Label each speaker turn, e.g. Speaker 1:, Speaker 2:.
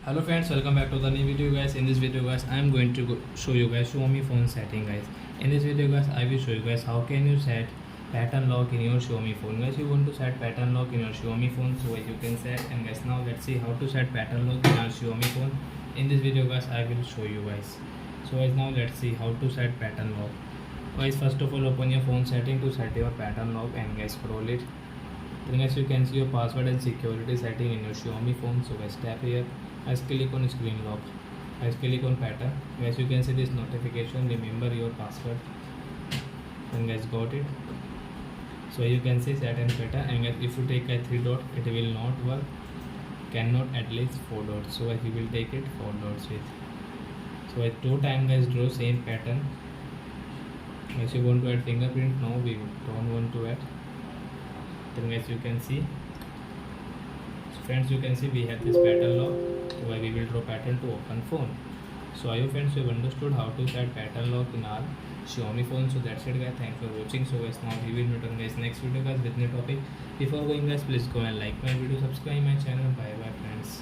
Speaker 1: Hello friends, welcome back to the new video guys. In this video guys, I am going to show you guys Xiaomi phone setting guys. In this video guys, I will show you guys how can you set pattern lock in your Xiaomi phone guys. You want to set pattern lock in your Xiaomi phone, so you can set. And guys, now let's see how to set pattern lock in our Xiaomi phone. In this video guys, I will show you guys. So guys, now let's see how to set pattern lock. Guys, first of all, open your phone setting to set your pattern lock, and guys, scroll it. Then guys, you can see your password and security setting in your Xiaomi phone. So guys, tap here. Guys, click on screen lock. Guys, click on pattern. Guys, you can see this notification, remember your password. Then guys, got it. So you can see set and pattern. And guys, if you take a 3 dot, it will not work. Cannot at least 4 dots. So guys, you will take it 4 dots with. So at 2 times guys, draw same pattern. Guys, you want to add fingerprint? No, we don't want to add. Then guys, you can see. So friends, you can see we have this pattern lock. So we will draw pattern to open phone. So I hope friends you have understood how to set pattern lock in our Xiaomi phone. So that's it guys, thanks for watching. So guys, now we will meet on guys next video guys with new topic. Before going guys, please go and like my video, subscribe my channel. Bye bye friends.